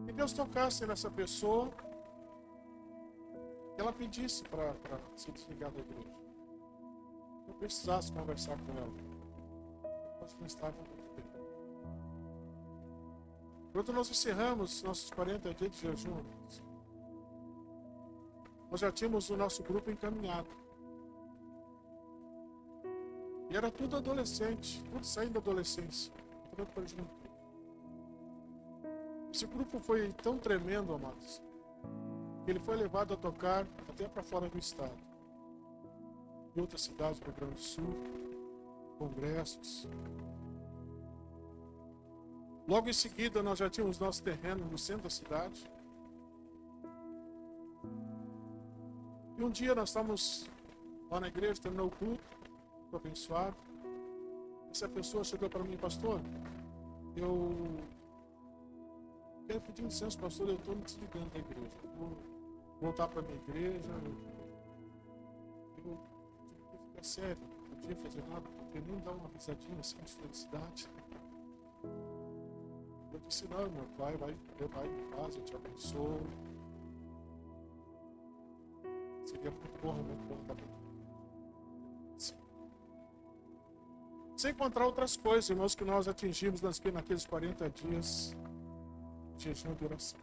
Que Deus tocasse nessa pessoa, que ela pedisse para se desligar da igreja. Eu precisasse conversar com ela. Nós não estávamos muito bem. Quando nós encerramos nossos 40 dias de jejum, nós já tínhamos o nosso grupo encaminhado. E era tudo adolescente, tudo saindo da adolescência. Esse grupo foi tão tremendo, amados, que ele foi levado a tocar até para fora do estado. Em outras cidades do Rio Grande do Sul, congressos. Logo em seguida, nós já tínhamos nosso terreno no centro da cidade. E um dia nós estávamos lá na igreja, terminou o culto, foi abençoado. Essa pessoa chegou para mim: pastor, eu quero pedir licença, pastor, eu estou me desligando da igreja. Eu vou voltar para a minha igreja. Eu ficar sério, não podia fazer nada, não podia nem dar uma risadinha assim de felicidade. Eu disse: não, meu pai, vai em paz, eu te abençoo. Seria muito bom, realmente, voltar para sem encontrar outras coisas, irmãos, que nós atingimos naqueles 40 dias de jejum de oração.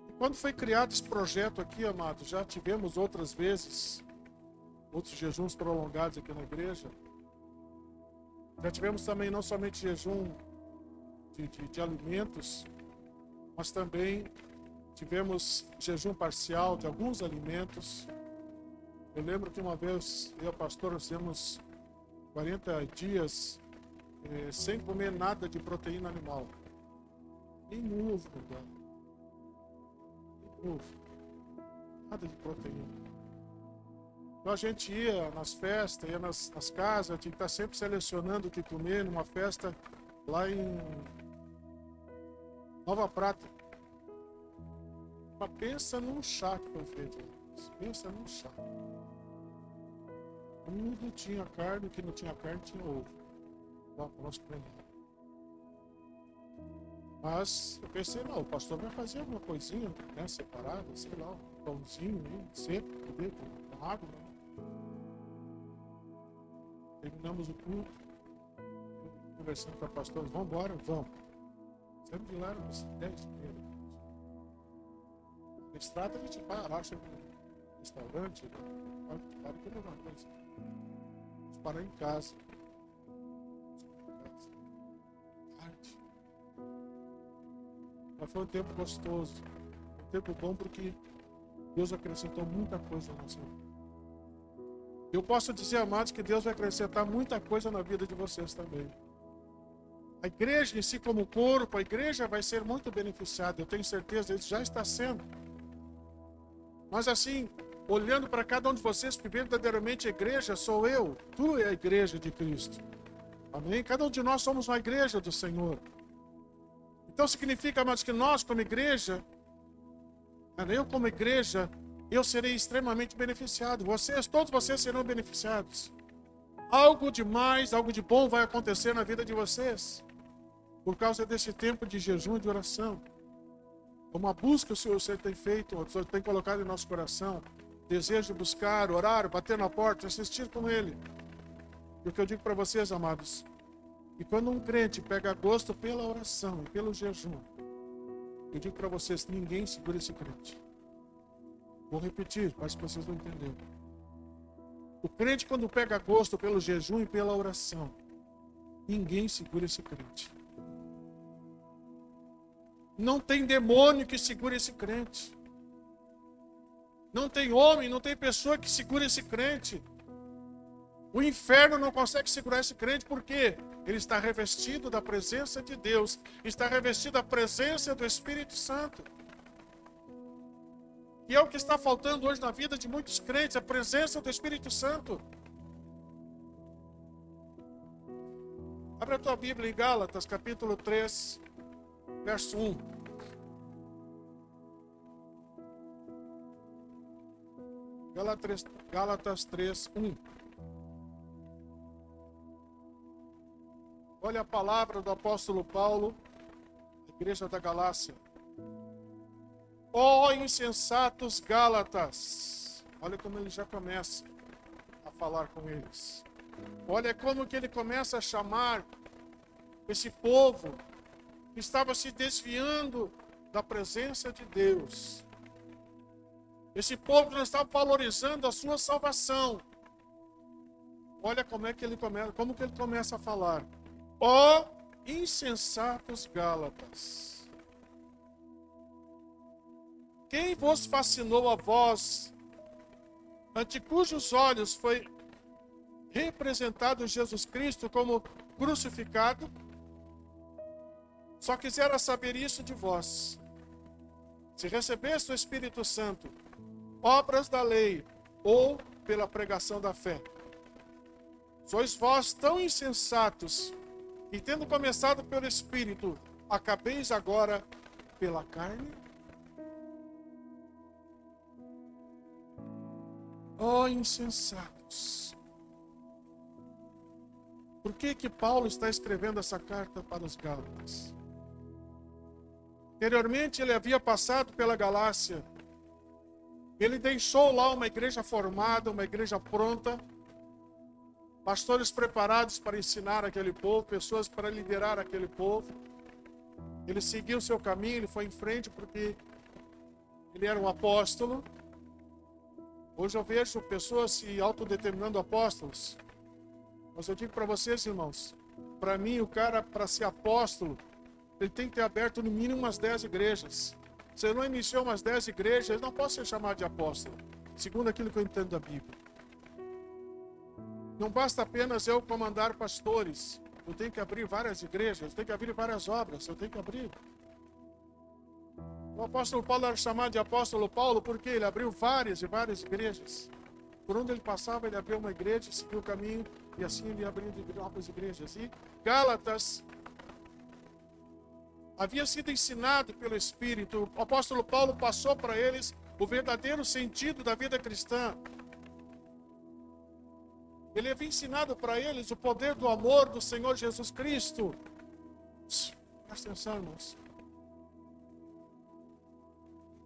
E quando foi criado esse projeto aqui, amados, já tivemos outras vezes, outros jejuns prolongados aqui na igreja. Já tivemos também não somente jejum de alimentos, mas também tivemos jejum parcial de alguns alimentos. Eu lembro que uma vez eu e o pastor fizemos 40 dias sem comer nada de proteína animal. Nem ovo, nem ovo. Nada de proteína. Então a gente ia nas festas, ia nas casas, tinha que estar sempre selecionando o que comer numa festa lá em Nova Prata. Mas pensa num chá que foi feito. Pensa num chá. Tudo tinha carne, o que não tinha carne tinha ovo. Lá para nós comer. Mas eu pensei: não, o pastor vai fazer alguma coisinha, né, separada, sei lá, um pãozinho, seco, com água. Né? Terminamos o culto, conversando com a pastora: vamos embora, vamos. Saímos de lá, uns 10h30. Na estrada a gente acha um restaurante, para comer alguma coisa. Vamos parar em casa. Tarde. Mas foi um tempo gostoso, um tempo bom, porque Deus acrescentou muita coisa na nossa vida. Eu posso dizer, amados, que Deus vai acrescentar muita coisa na vida de vocês também. A igreja em si como corpo, a igreja vai ser muito beneficiada, eu tenho certeza, isso já está sendo. Mas assim, olhando para cada um de vocês, que verdadeiramente a igreja sou eu, tu é a igreja de Cristo. Amém? Cada um de nós somos uma igreja do Senhor. Então significa, amados, que nós como igreja, eu como igreja, eu serei extremamente beneficiado. Todos vocês serão beneficiados. Algo de mais, algo de bom vai acontecer na vida de vocês, por causa desse tempo de jejum e de oração. Uma busca o Senhor tem feito, o Senhor tem colocado em nosso coração, desejo de buscar, orar, bater na porta, assistir com Ele. E o que eu digo para vocês, amados, que quando um crente pega gosto pela oração e pelo jejum, eu digo para vocês, ninguém segura esse crente. Vou repetir, mas vocês vão entender. O crente, quando pega gosto pelo jejum e pela oração, ninguém segura esse crente. Não tem demônio que segure esse crente. Não tem homem, não tem pessoa que segure esse crente. O inferno não consegue segurar esse crente porque ele está revestido da presença de Deus, está revestido da presença do Espírito Santo. E é o que está faltando hoje na vida de muitos crentes, a presença do Espírito Santo. Abre a tua Bíblia em Gálatas, capítulo 3, verso 1. Gálatas 3, 1. Olha a palavra do apóstolo Paulo, igreja da Galácia. Ó insensatos Gálatas. Olha como ele já começa a falar com eles. Olha como que ele começa a chamar esse povo que estava se desviando da presença de Deus. Esse povo que não estava valorizando a sua salvação. Olha como que ele começa a falar. Ó insensatos Gálatas. Quem vos fascinou a vós, ante cujos olhos foi representado Jesus Cristo como crucificado? Só quisera saber isso de vós. Se recebeste o Espírito Santo, obras da lei ou pela pregação da fé. Sois vós tão insensatos, e tendo começado pelo Espírito, acabeis agora pela carne? Ó insensatos! Por que Paulo está escrevendo essa carta para os Gálatas? Anteriormente ele havia passado pela Galácia. Ele deixou lá uma igreja formada, uma igreja pronta, pastores preparados para ensinar aquele povo, pessoas para liderar aquele povo. Ele seguiu o seu caminho, ele foi em frente porque ele era um apóstolo. Hoje eu vejo pessoas se autodeterminando apóstolos. Mas eu digo para vocês, irmãos, para mim o cara, para ser apóstolo, ele tem que ter aberto no mínimo umas 10 igrejas. Se ele não iniciou umas 10 igrejas, ele não pode ser chamado de apóstolo, segundo aquilo que eu entendo da Bíblia. Não basta apenas eu comandar pastores. Eu tenho que abrir várias igrejas, eu tenho que abrir várias obras, eu tenho que abrir. O apóstolo Paulo era chamado de apóstolo Paulo porque ele abriu várias e várias igrejas. Por onde ele passava, ele abriu uma igreja, seguiu o caminho, e assim ele abriu novas igrejas. E Gálatas havia sido ensinado pelo Espírito. O apóstolo Paulo passou para eles o verdadeiro sentido da vida cristã. Ele havia ensinado para eles o poder do amor do Senhor Jesus Cristo. Presta atenção, irmãos.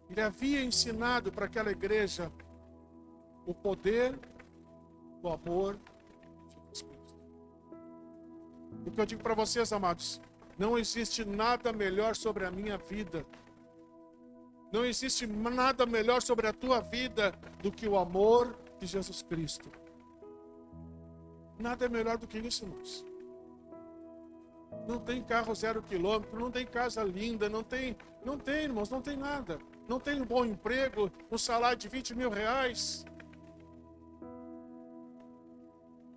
Ele havia ensinado para aquela igreja o poder do amor de Jesus Cristo. O que eu digo para vocês, amados, não existe nada melhor sobre a minha vida. Não existe nada melhor sobre a tua vida do que o amor de Jesus Cristo. Nada é melhor do que isso, irmãos. Não tem carro 0 quilômetro, não tem casa linda, não tem, irmãos, não tem nada. Não tem um bom emprego, um salário de 20 mil reais.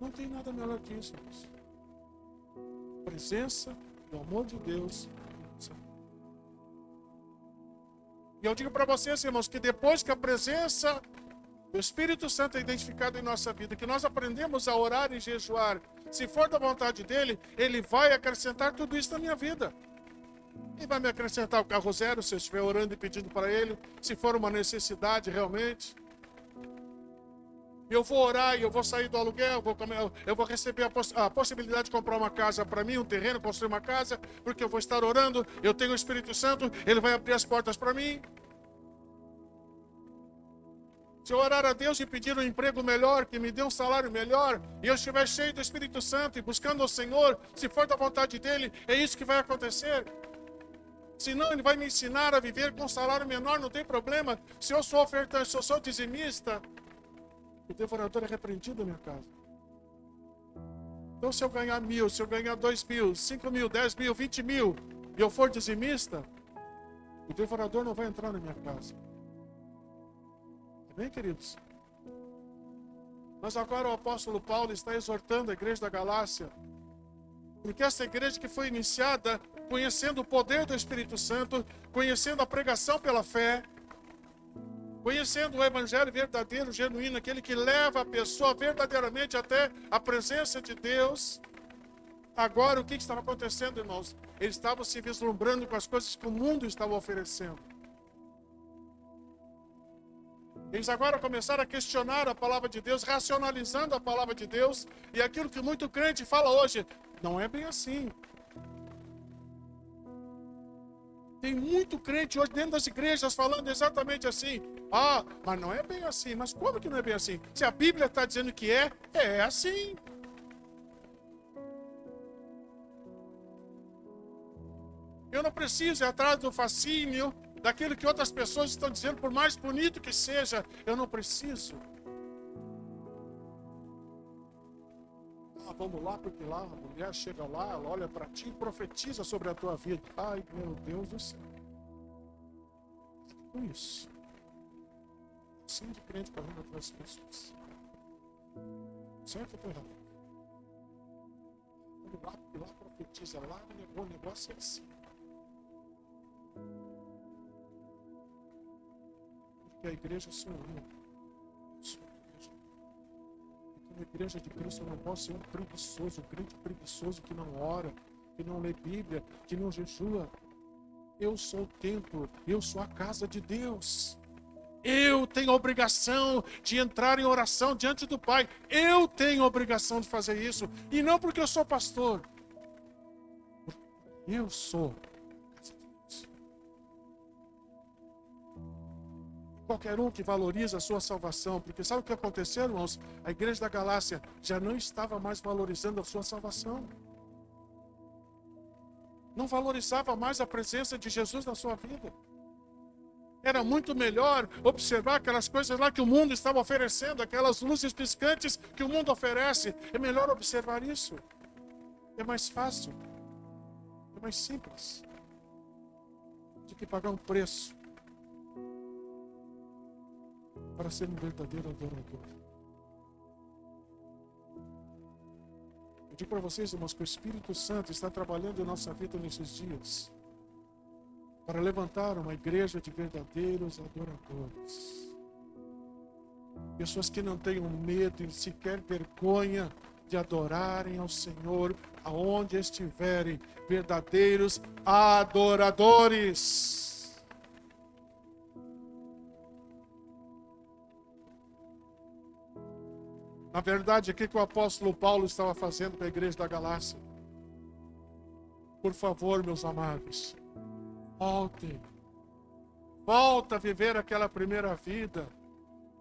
Não tem nada melhor que isso, irmãos. A presença do amor de Deus. E eu digo para vocês, irmãos, que depois que a presença do Espírito Santo é identificada em nossa vida, que nós aprendemos a orar e jejuar, se for da vontade dele, ele vai acrescentar tudo isso na minha vida. Ele vai me acrescentar o carro zero, se eu estiver orando e pedindo para ele, se for uma necessidade realmente. Eu vou orar e eu vou sair do aluguel, eu vou receber a possibilidade de comprar uma casa para mim, um terreno, construir uma casa, porque eu vou estar orando, eu tenho o Espírito Santo, ele vai abrir as portas para mim. Se eu orar a Deus e pedir um emprego melhor, que me dê um salário melhor, e eu estiver cheio do Espírito Santo e buscando o Senhor, se for da vontade dele, é isso que vai acontecer. Senão ele vai me ensinar a viver com um salário menor, não tem problema. Se eu sou ofertante, se eu sou dizimista, o devorador é repreendido na minha casa. Então se eu ganhar 1.000, se eu ganhar 2.000, 5.000, 10.000, 20.000, e eu for dizimista, o devorador não vai entrar na minha casa. Bem, queridos? Mas agora o apóstolo Paulo está exortando a igreja da Galácia, porque essa igreja que foi iniciada conhecendo o poder do Espírito Santo, conhecendo a pregação pela fé, conhecendo o evangelho verdadeiro, genuíno, aquele que leva a pessoa verdadeiramente até a presença de Deus. Agora o que estava acontecendo, irmãos? Eles estavam se vislumbrando com as coisas que o mundo estava oferecendo. Eles agora começaram a questionar a palavra de Deus, racionalizando a palavra de Deus, e aquilo que muito crente fala hoje: Não é bem assim. Tem muito crente hoje dentro das igrejas falando exatamente assim. Ah, mas não é bem assim. Mas como que não é bem assim? Se a Bíblia está dizendo que é assim. Eu não preciso ir atrás do fascínio, daquilo que outras pessoas estão dizendo, por mais bonito que seja. Eu não preciso. Vamos lá, porque lá a mulher chega lá, ela olha para ti e profetiza sobre a tua vida. Ai, meu Deus do céu. Com isso. Sim, de crente correndo atrás das pessoas. Certo ou errado? Vamos lá, porque lá profetiza lá, o negócio é assim. Porque a igreja sou eu. Na igreja de Cristo eu não posso ser um preguiçoso, um crente preguiçoso que não ora, que não lê Bíblia, que não jejua. Eu sou o templo, eu sou a casa de Deus. Eu tenho a obrigação de entrar em oração diante do Pai. Eu tenho a obrigação de fazer isso. E não porque eu sou pastor. Eu sou a casa de Deus. Qualquer um que valoriza a sua salvação, porque sabe o que aconteceu, irmãos? A igreja da Galácia já não estava mais valorizando a sua salvação. Não valorizava mais a presença de Jesus na sua vida. Era muito melhor observar aquelas coisas lá que o mundo estava oferecendo, aquelas luzes piscantes que o mundo oferece. É melhor observar isso. É mais fácil, é mais simples do que pagar um preço para ser um verdadeiro adorador. Eu digo para vocês, irmãos, que o Espírito Santo está trabalhando em nossa vida nesses dias para levantar uma igreja de verdadeiros adoradores. Pessoas que não tenham medo e sequer vergonha de adorarem ao Senhor aonde estiverem, verdadeiros adoradores. Na verdade, o que o apóstolo Paulo estava fazendo com a igreja da Galácia? Por favor, meus amados, voltem. Volta a viver aquela primeira vida.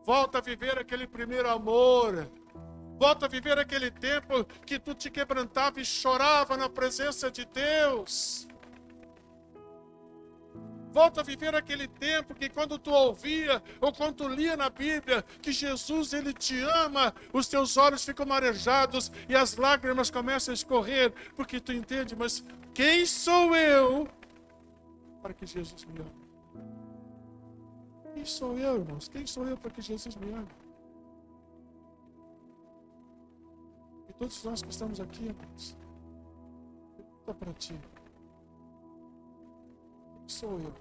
Volta a viver aquele primeiro amor. Volta a viver aquele tempo que tu te quebrantava e chorava na presença de Deus. Volta a viver aquele tempo que quando tu ouvia ou quando tu lia na Bíblia que Jesus, Ele te ama, os teus olhos ficam marejados e as lágrimas começam a escorrer, porque tu entende, mas quem sou eu para que Jesus me ame? Quem sou eu, irmãos? Quem sou eu para que Jesus me ame? E todos nós que estamos aqui, irmãos, pergunta para ti. Quem sou eu?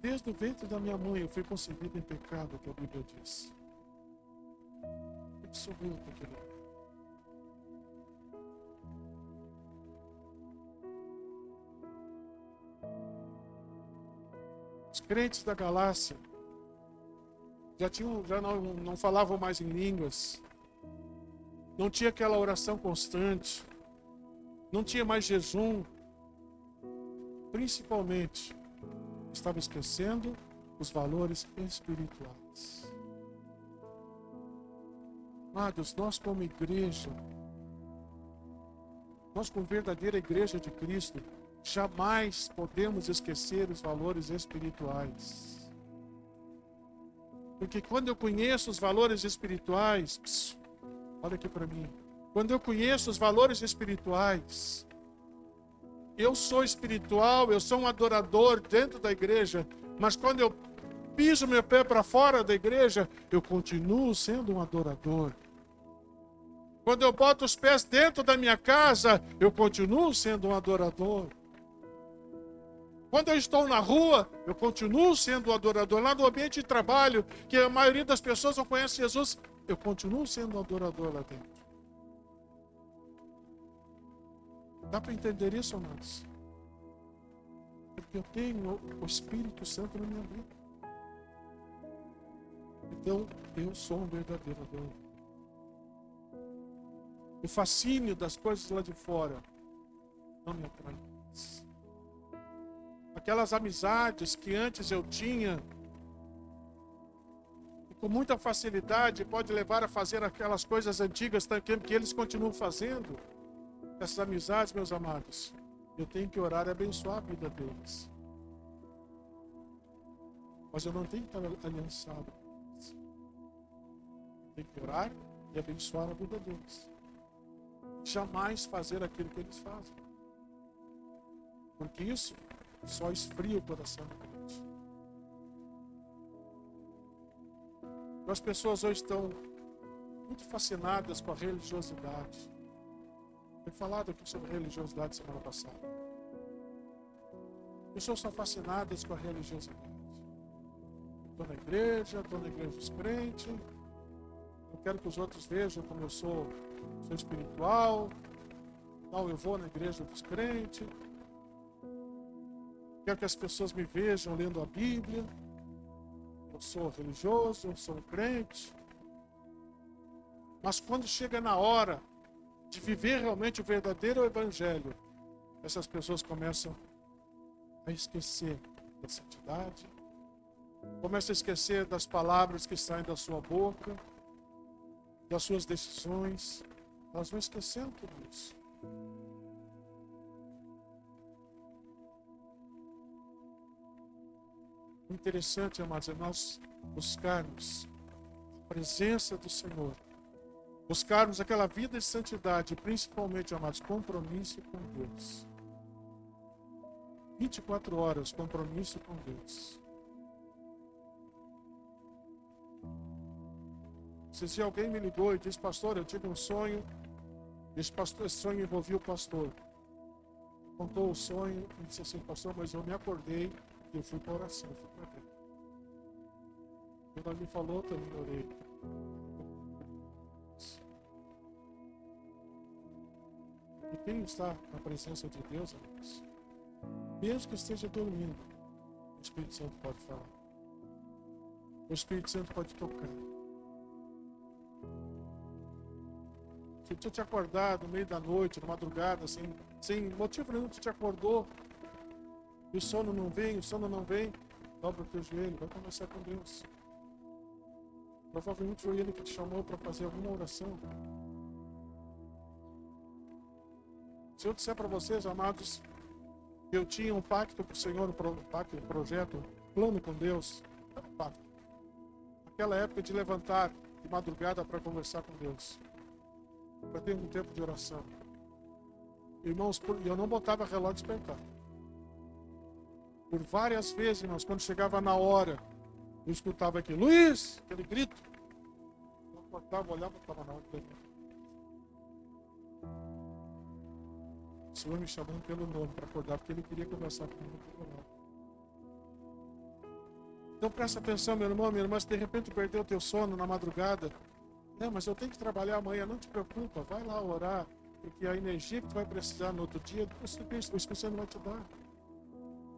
Desde o ventre da minha mãe eu fui concebido em pecado, que a Bíblia diz. Quem sou eu para que ele ame? Os crentes da Galácia já não falavam mais em línguas, não tinha aquela oração constante, não tinha mais jejum, principalmente estava esquecendo os valores espirituais. Amados, nós como igreja, nós como verdadeira igreja de Cristo, jamais podemos esquecer os valores espirituais. Porque quando eu conheço os valores espirituais, olha aqui para mim, quando eu conheço os valores espirituais, eu sou espiritual, eu sou um adorador dentro da igreja, mas quando eu piso meu pé para fora da igreja, eu continuo sendo um adorador. Quando eu boto os pés dentro da minha casa, eu continuo sendo um adorador. Quando eu estou na rua, eu continuo sendo um adorador. Lá no ambiente de trabalho, que a maioria das pessoas não conhece Jesus, eu continuo sendo um adorador lá dentro. Dá para entender isso, amados? Porque eu tenho o Espírito Santo na minha vida. Então, eu sou um verdadeiro adorador. O fascínio das coisas lá de fora não me atrai mais. Aquelas amizades que antes eu tinha, e com muita facilidade pode levar a fazer aquelas coisas antigas que eles continuam fazendo. Essas amizades, meus amados, eu tenho que orar e abençoar a vida deles. Mas eu não tenho que estar aliançado com eles. Eu tenho que orar e abençoar a vida deles. Jamais fazer aquilo que eles fazem. Porque isso só esfria o coração da gente. As pessoas hoje estão muito fascinadas com a religiosidade. Foi falado aqui sobre religiosidade semana passada. As pessoas são fascinadas com a religiosidade. Estou na igreja dos crentes. Eu quero que os outros vejam como eu sou espiritual. Então eu vou na igreja dos crentes. Quero que as pessoas me vejam lendo a Bíblia. Eu sou religioso, eu sou crente. Mas quando chega na hora de viver realmente o verdadeiro evangelho, essas pessoas começam a esquecer da santidade, começam a esquecer das palavras que saem da sua boca, das suas decisões. Elas vão esquecendo tudo isso. O interessante, amados, é nós buscarmos a presença do Senhor, buscarmos aquela vida de santidade, principalmente, amados, compromisso com Deus. 24 horas, compromisso com Deus. Se alguém me ligou e disse, pastor, eu tive um sonho, esse sonho envolvia o pastor. Contou o sonho e disse assim, pastor, mas eu me acordei e eu fui para a oração, fui para Deus. Quando ela me falou, também orei. E quem está na presença de Deus, amigos, mesmo que esteja dormindo, o Espírito Santo pode falar. O Espírito Santo pode tocar. Se tu te acordar no meio da noite, na madrugada, sem motivo nenhum, tu te acordou, e o sono não vem, dobra o teu joelho, vai conversar com Deus. Provavelmente foi Ele que te chamou para fazer alguma oração. Se eu disser para vocês, amados, que eu tinha um pacto com o Senhor, um projeto, um plano com Deus, era um pacto. Naquela época de levantar de madrugada para conversar com Deus, para ter um tempo de oração. Irmãos, eu não botava relógio despertar. Por várias vezes, irmãos, quando chegava na hora, eu escutava aquele Luiz, aquele grito. Eu acordava, olhava, estava na hora de dormir. O Senhor me chamando pelo nome para acordar, porque Ele queria conversar comigo. Então presta atenção, meu irmão, minha irmã, se de repente perdeu o teu sono na madrugada, não, mas eu tenho que trabalhar amanhã, não te preocupa, vai lá orar, porque a energia que tu vai precisar no outro dia, o Espírito Santo vai te dar.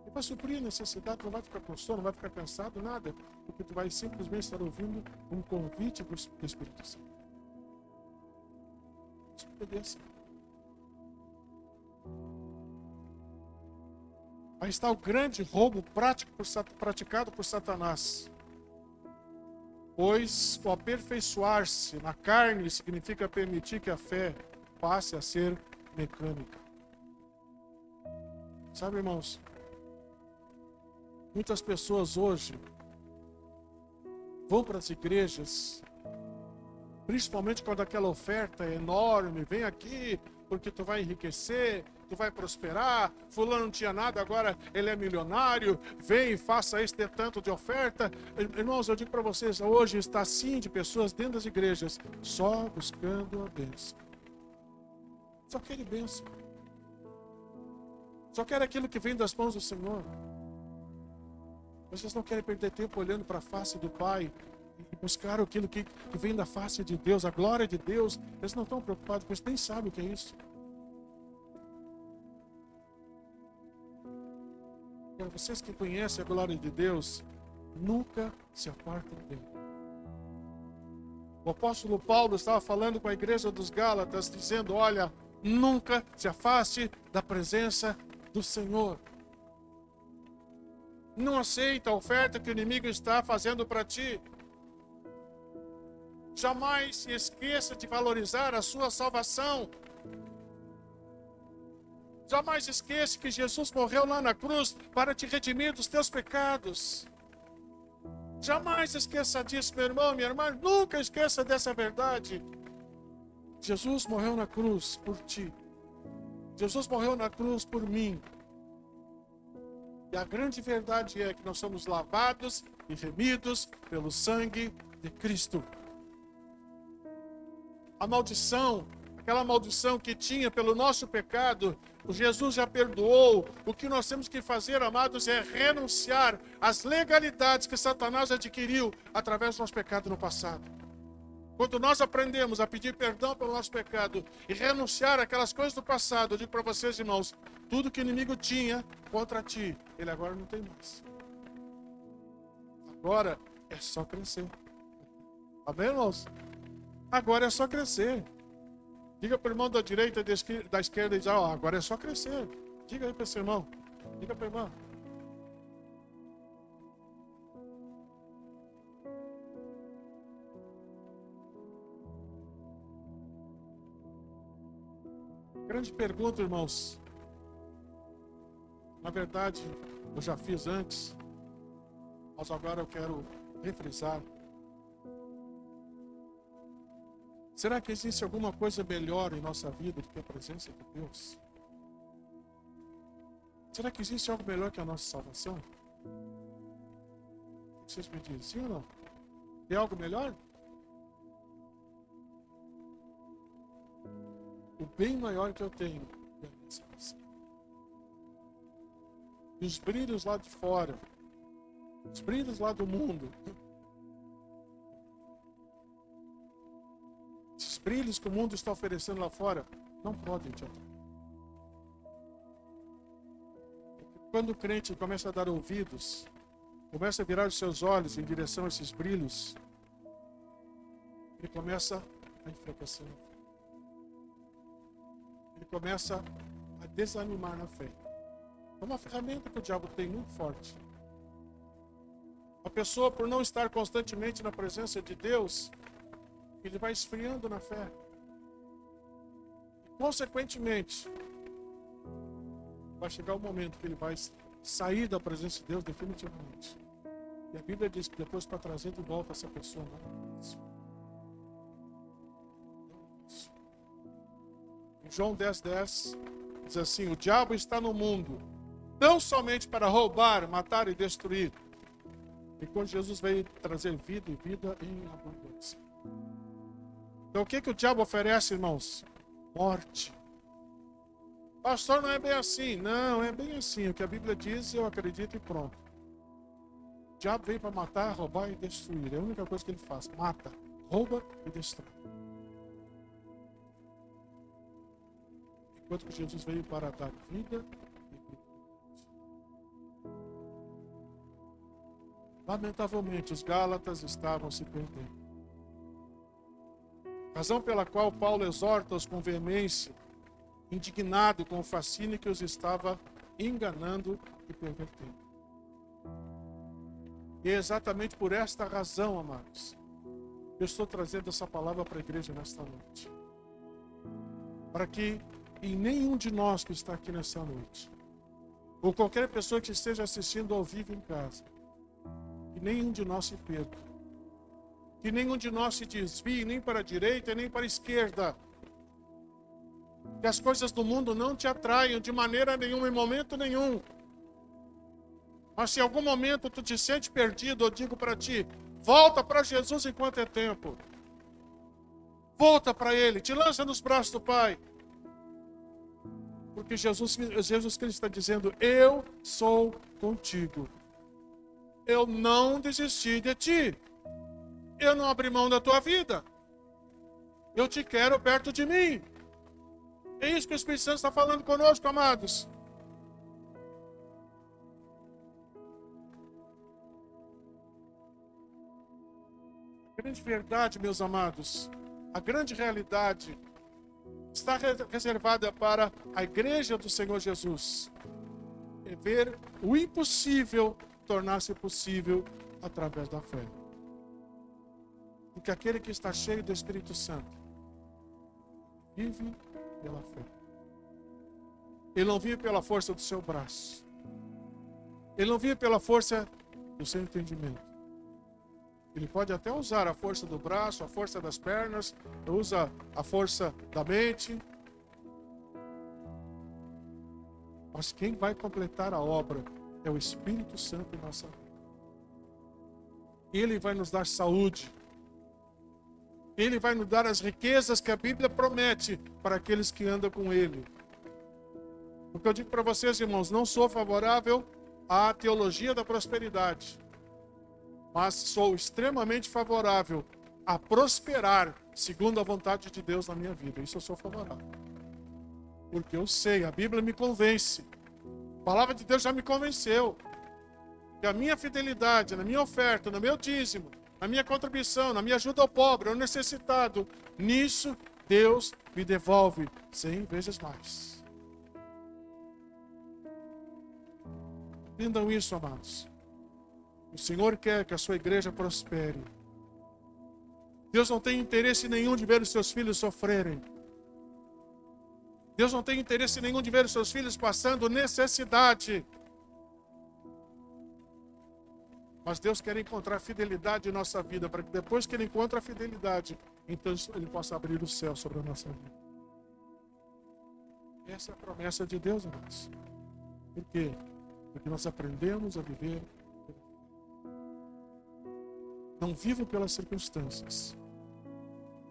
E vai suprir a necessidade, tu não vai ficar com sono, não vai ficar cansado, nada, porque tu vai simplesmente estar ouvindo um convite do Espírito Santo. Isso obedeça. Aí está o grande roubo praticado por Satanás. Pois o aperfeiçoar-se na carne significa permitir que a fé passe a ser mecânica. Sabe, irmãos, muitas pessoas hoje vão para as igrejas, principalmente quando aquela oferta é enorme, vem aqui porque tu vai enriquecer, tu vai prosperar, fulano não tinha nada, agora ele é milionário, vem e faça isso, dê tanto de oferta. Irmãos, eu digo para vocês, hoje está assim de pessoas dentro das igrejas, só buscando a bênção. Só querem bênção. Só querem aquilo que vem das mãos do Senhor. Vocês não querem perder tempo olhando para a face do Pai e buscar aquilo que vem da face de Deus, a glória de Deus. Eles não estão preocupados, pois nem sabem o que é isso. Para vocês que conhecem a glória de Deus, nunca se apartem dele. O apóstolo Paulo estava falando com a igreja dos Gálatas, dizendo: olha, nunca se afaste da presença do Senhor. Não aceita a oferta que o inimigo está fazendo para ti. Jamais se esqueça de valorizar a sua salvação. Jamais esqueça que Jesus morreu lá na cruz para te redimir dos teus pecados. Jamais esqueça disso, meu irmão, minha irmã. Nunca esqueça dessa verdade. Jesus morreu na cruz por ti. Jesus morreu na cruz por mim. E a grande verdade é que nós somos lavados e remidos pelo sangue de Cristo. A maldição, aquela maldição que tinha pelo nosso pecado, o Jesus já perdoou. O que nós temos que fazer, amados, é renunciar às legalidades que Satanás adquiriu através do nosso pecado no passado. Quando nós aprendemos a pedir perdão pelo nosso pecado e renunciar àquelas coisas do passado, eu digo para vocês, irmãos, tudo que o inimigo tinha contra ti, ele agora não tem mais. Agora é só crescer. Amém, irmãos? Agora é só crescer. Diga para o irmão da direita e da esquerda e diz: agora é só crescer. Diga aí para esse irmão. Diga para o irmão. Grande pergunta, irmãos. Na verdade, eu já fiz antes, mas agora eu quero refrisar. Será que existe alguma coisa melhor em nossa vida do que a presença de Deus? Será que existe algo melhor que a nossa salvação? O que vocês me dizem, sim ou não? Tem algo melhor? O bem maior que eu tenho é a minha salvação. E os brilhos lá de fora, os brilhos lá do mundo, esses brilhos que o mundo está oferecendo lá fora, não podem te atrair. Quando o crente começa a dar ouvidos, começa a virar os seus olhos em direção a esses brilhos, ele começa a enfraquecer. Ele começa a desanimar na fé. É uma ferramenta que o diabo tem muito forte. A pessoa, por não estar constantemente na presença de Deus, ele vai esfriando na fé. E, consequentemente, vai chegar o momento que ele vai sair da presença de Deus definitivamente. E a Bíblia diz que depois, para trazer de volta essa pessoa, não é fácil. Em João 10:10 diz assim: o diabo está no mundo não somente para roubar, matar e destruir. E quando Jesus veio trazer vida e vida em abundância. Então o que o diabo oferece, irmãos? Morte. Pastor, não é bem assim. Não, é bem assim. O que a Bíblia diz, eu acredito e pronto. O diabo veio para matar, roubar e destruir. É a única coisa que ele faz. Mata, rouba e destrói. Enquanto que Jesus veio para dar vida e vida. Lamentavelmente, os Gálatas estavam se perdendo. Razão pela qual Paulo exorta-os com veemência, indignado com o fascínio que os estava enganando e pervertendo. E é exatamente por esta razão, amados, eu estou trazendo essa palavra para a igreja nesta noite. Para que em nenhum de nós que está aqui nessa noite, ou qualquer pessoa que esteja assistindo ao vivo em casa, que nenhum de nós se perca, que nenhum de nós se desvie nem para a direita nem para a esquerda, que as coisas do mundo não te atraiam de maneira nenhuma, em momento nenhum. Mas se em algum momento tu te sente perdido, eu digo para ti, volta para Jesus enquanto é tempo. Volta para Ele, te lança nos braços do Pai. Porque Jesus Cristo está dizendo, eu sou contigo. Eu não desisti de ti. Eu não abri mão da tua vida. Eu te quero perto de mim. É isso que o Espírito Santo está falando conosco, amados. grande verdade, meus amados, a grande realidade está reservada para a igreja do Senhor Jesus. É ver o impossível tornar-se possível através da fé. Porque aquele que está cheio do Espírito Santo vive pela fé. Ele não vive pela força do seu braço. Ele não vive pela força do seu entendimento. Ele pode até usar a força do braço, a força das pernas, usa a força da mente. Mas quem vai completar a obra é o Espírito Santo em nossa vida. Ele vai nos dar saúde. Ele vai nos dar as riquezas que a Bíblia promete para aqueles que andam com Ele. Porque eu digo para vocês, irmãos, não sou favorável à teologia da prosperidade. Mas sou extremamente favorável a prosperar segundo a vontade de Deus na minha vida. Isso eu sou favorável. Porque eu sei, a Bíblia me convence. A palavra de Deus já me convenceu. Que a minha fidelidade, na minha oferta, no meu dízimo, na minha contribuição, na minha ajuda ao pobre, ao necessitado, nisso Deus me devolve 100 vezes mais. Entendam isso, amados. O Senhor quer que a sua igreja prospere. Deus não tem interesse nenhum de ver os seus filhos sofrerem. Deus não tem interesse nenhum de ver os seus filhos passando necessidade. Mas Deus quer encontrar fidelidade em nossa vida, para que depois que Ele encontra a fidelidade, então Ele possa abrir o céu sobre a nossa vida. Essa é a promessa de Deus, amados. Por quê? Porque nós aprendemos a viver. Não vivo pelas circunstâncias.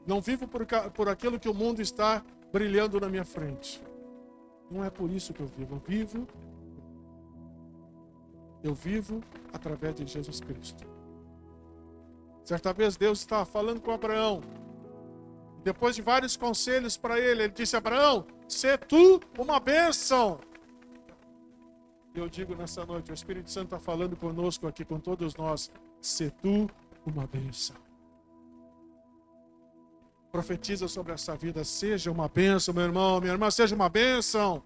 Não vivo por aquilo que o mundo está brilhando na minha frente. Não é por isso que eu vivo. Eu vivo através de Jesus Cristo. Certa vez Deus estava falando com Abraão. Depois de vários conselhos para ele disse: Abraão, sê tu uma bênção. E eu digo nessa noite, o Espírito Santo está falando conosco aqui, com todos nós: sê tu uma bênção. Profetiza sobre essa vida: seja uma bênção, meu irmão, minha irmã, seja uma bênção.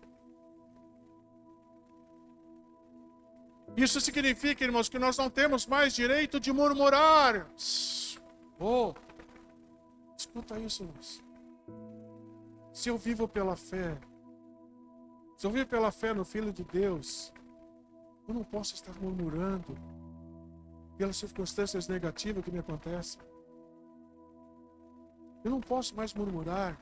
Isso significa, irmãos, que nós não temos mais direito de murmurar. Oh, escuta isso, irmãos. Se eu vivo pela fé, se eu vivo pela fé no Filho de Deus, eu não posso estar murmurando pelas circunstâncias negativas que me acontecem. Eu não posso mais murmurar.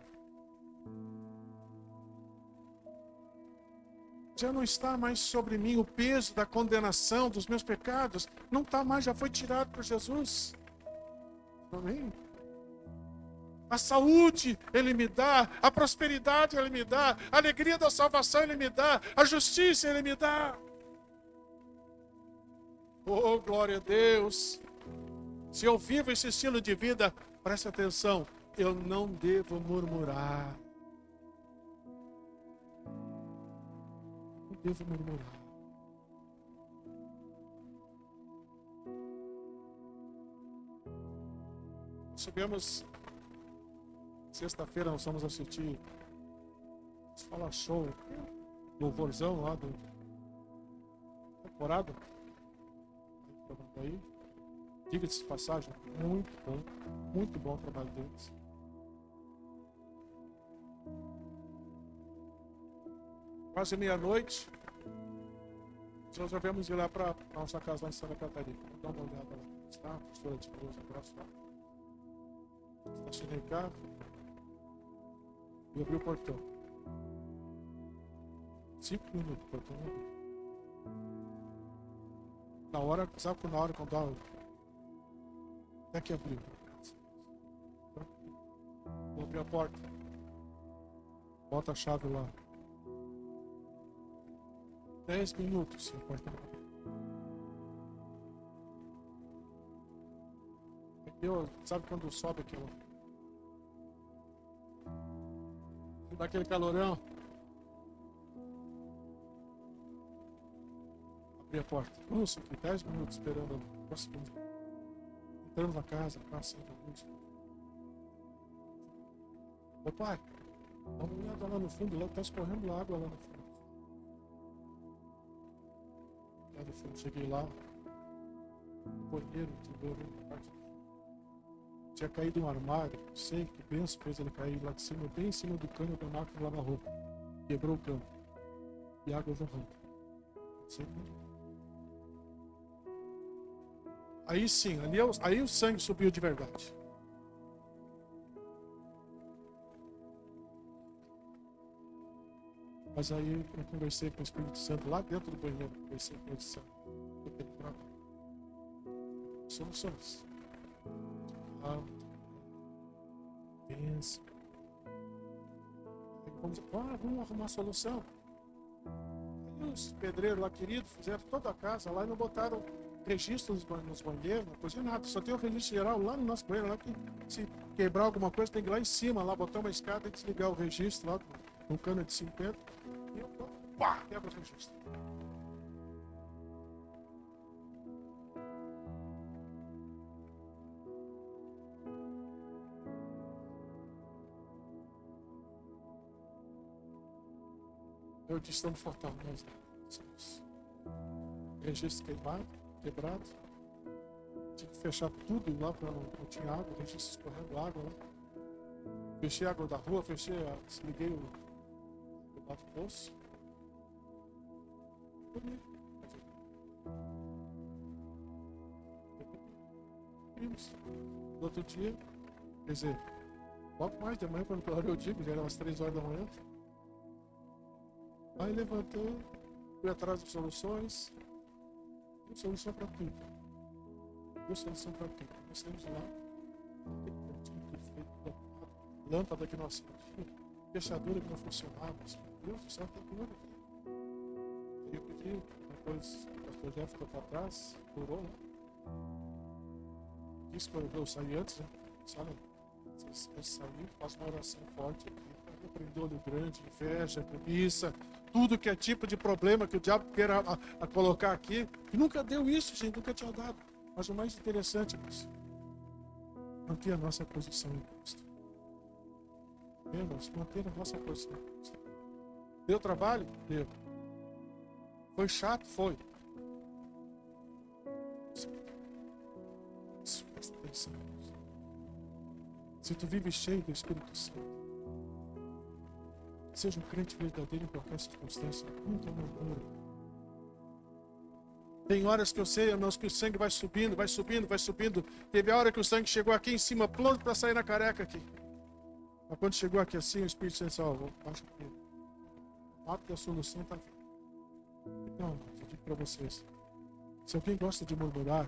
Já não está mais sobre mim o peso da condenação dos meus pecados. Não está mais, já foi tirado por Jesus. Amém? A saúde Ele me dá, a prosperidade Ele me dá, a alegria da salvação Ele me dá, a justiça Ele me dá. Oh, glória a Deus! Se eu vivo esse estilo de vida, preste atenção, eu não devo murmurar. Não devo murmurar. Subimos, sexta-feira nós fomos assistir, fala show, louvorzão lá do temporada. Aí, diga-se de passagem, muito bom o trabalho deles. Quase meia-noite, nós resolvemos ir lá para a nossa casa lá em Santa Catarina. Vamos dar uma olhada lá. Está a pastora de Deus, abraço lá. Estacionei o carro e abri o portão. 5 minutos, o portão não abriu. Na hora, sabe que na hora quando dá, até que abriu. Vou abrir a porta. Bota a chave lá. 10 minutos, a porta não abriu. Sabe quando sobe aquilo? Dá aquele calorão. Abri a porta. Nossa, aqui 10 minutos esperando. entrando na casa sem luz. Ô pai, dá uma olhada lá no fundo, lá está escorrendo água lá no fundo. Lá no fundo, cheguei lá, banheiro, entendeu? Tinha caído um armário, não sei que benção fez ele cair lá de cima, bem em cima do cano da máquina de lavar roupa. Quebrou o cano. E água jorrando. Não sei como. Aí sim, aí o sangue subiu de verdade. Mas aí eu conversei com o Espírito Santo lá dentro do banheiro. Conversei com ele, Santo. Soluções. Pensa. Vamos arrumar a solução. Aí os pedreiros lá, queridos, fizeram toda a casa lá e não botaram registro nos banheiros, não coisa nada. Só tem o registro geral lá no nosso banheiro, lá que se quebrar alguma coisa tem que ir lá em cima, lá botar uma escada e desligar o registro lá no cano de 50. E eu, pá, quebra o registro. Eu disse, estamos fortalecendo. Registro quebrado. Tive que fechar tudo lá para não tinha água, registro escorrendo água lá. Fechei a água da rua, desliguei o lado do poço. No outro dia, quer dizer, pouco mais de manhã, quando eu digo, já eram umas 3 horas da manhã. Aí levantei, fui atrás de soluções, deu solução para tudo. Nós temos lá, lâmpada que não acendia, fechadura que não funcionava. Deus do céu, tem tudo aqui. Aí eu pedi, depois o pastor Jeff ficou para trás, orou, né? Disse que eu saí antes, né? Sabe? Eu saí, faço uma oração forte aqui. Repreender olho grande, inveja, cobiça, tudo que é tipo de problema que o diabo queira a colocar aqui. E nunca deu isso, gente, nunca tinha dado. Mas o mais interessante é manter a nossa posição em Cristo. Manter a nossa posição em Cristo. Deu trabalho? Deu. Foi chato? Foi. Presta atenção. Se tu vive cheio do Espírito Santo, seja um crente verdadeiro em qualquer circunstância, nunca murmura. Tem horas que eu sei, irmãos, que o sangue vai subindo. Teve a hora que o sangue chegou aqui em cima, pronto para sair na careca aqui. Mas quando chegou aqui assim, o Espírito Santo disse, acho que a solução está aqui. Então, eu digo para vocês, se alguém gosta de murmurar,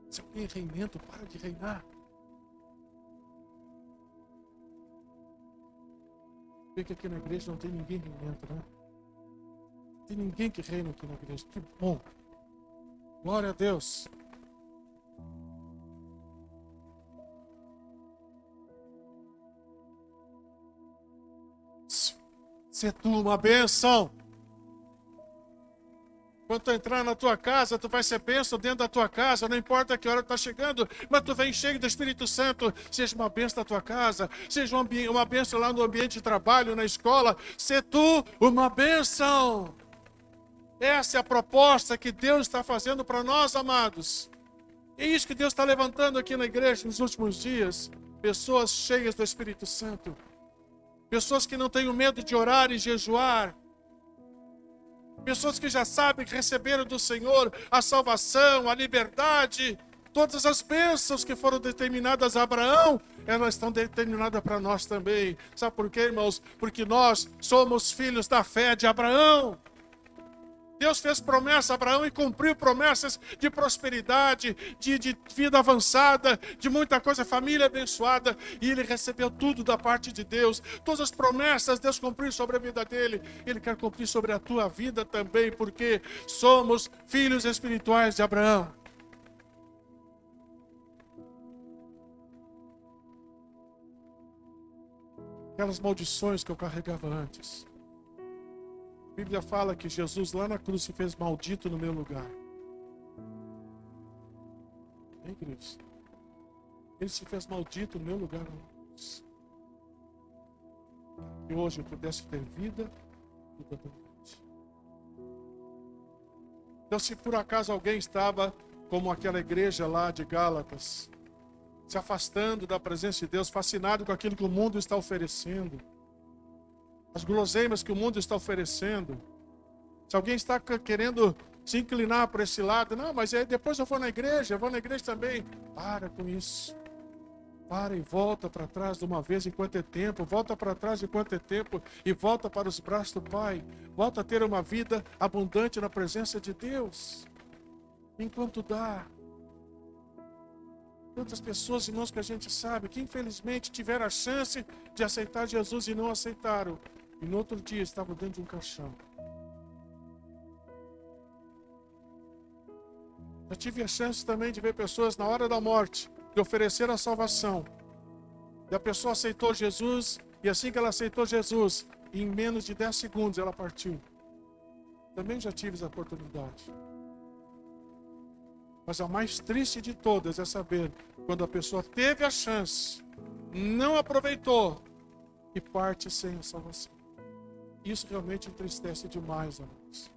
se alguém é reimento, para de reinar. Vê que aqui na igreja não tem ninguém que reina, né? Não tem ninguém que reina aqui na igreja. Que bom. Glória a Deus. Se tu uma bênção. Quando tu entrar na tua casa, tu vai ser bênção dentro da tua casa, não importa que hora tu está chegando, mas tu vem cheio do Espírito Santo, seja uma bênção na tua casa, seja uma bênção lá no ambiente de trabalho, na escola, se tu uma bênção. Essa é a proposta que Deus está fazendo para nós, amados. É isso que Deus está levantando aqui na igreja nos últimos dias, pessoas cheias do Espírito Santo, pessoas que não têm medo de orar e jejuar, pessoas que já sabem que receberam do Senhor a salvação, a liberdade, todas as bênçãos que foram determinadas a Abraão, elas estão determinadas para nós também. Sabe por quê, irmãos? Porque nós somos filhos da fé de Abraão. Deus fez promessa a Abraão e cumpriu promessas de prosperidade, de vida avançada, de muita coisa, família abençoada. E ele recebeu tudo da parte de Deus. Todas as promessas Deus cumpriu sobre a vida dele. Ele quer cumprir sobre a tua vida também, porque somos filhos espirituais de Abraão. Aquelas maldições que eu carregava antes, Bíblia fala que Jesus lá na cruz se fez maldito no meu lugar. Hein, queridos? Ele se fez maldito no meu lugar na cruz. Que hoje eu pudesse ter vida abundante. Então, se por acaso alguém estava, como aquela igreja lá de Gálatas, se afastando da presença de Deus, fascinado com aquilo que o mundo está oferecendo, as guloseimas que o mundo está oferecendo, se alguém está querendo se inclinar para esse lado, não, mas aí depois eu vou na igreja também. Para com isso. Para e volta para trás de uma vez enquanto é tempo. Volta para trás enquanto é tempo. E volta para os braços do Pai. Volta a ter uma vida abundante na presença de Deus. Enquanto dá. Quantas pessoas, irmãos, que a gente sabe que infelizmente tiveram a chance de aceitar Jesus e não aceitaram. E no outro dia estavam dentro de um caixão. Já tive a chance também de ver pessoas na hora da morte que ofereceram a salvação. E a pessoa aceitou Jesus, e assim que ela aceitou Jesus, em menos de 10 segundos ela partiu. Também já tive essa oportunidade. Mas a mais triste de todas é saber quando a pessoa teve a chance, não aproveitou e parte sem a salvação. Isso realmente entristece demais, amados.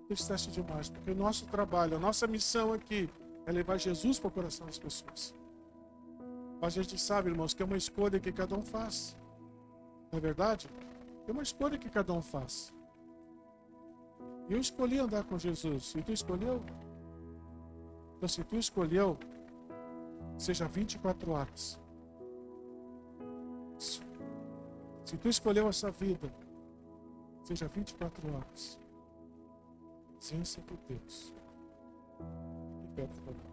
Entristece demais, porque o nosso trabalho, a nossa missão aqui é levar Jesus para o coração das pessoas. Mas a gente sabe, irmãos, que é uma escolha que cada um faz. Não é verdade? É uma escolha que cada um faz. Eu escolhi andar com Jesus. E tu escolheu? Então, se tu escolheu, seja 24 horas. Se tu escolheu essa vida, seja 24 horas. Ciência por Deus. E perto para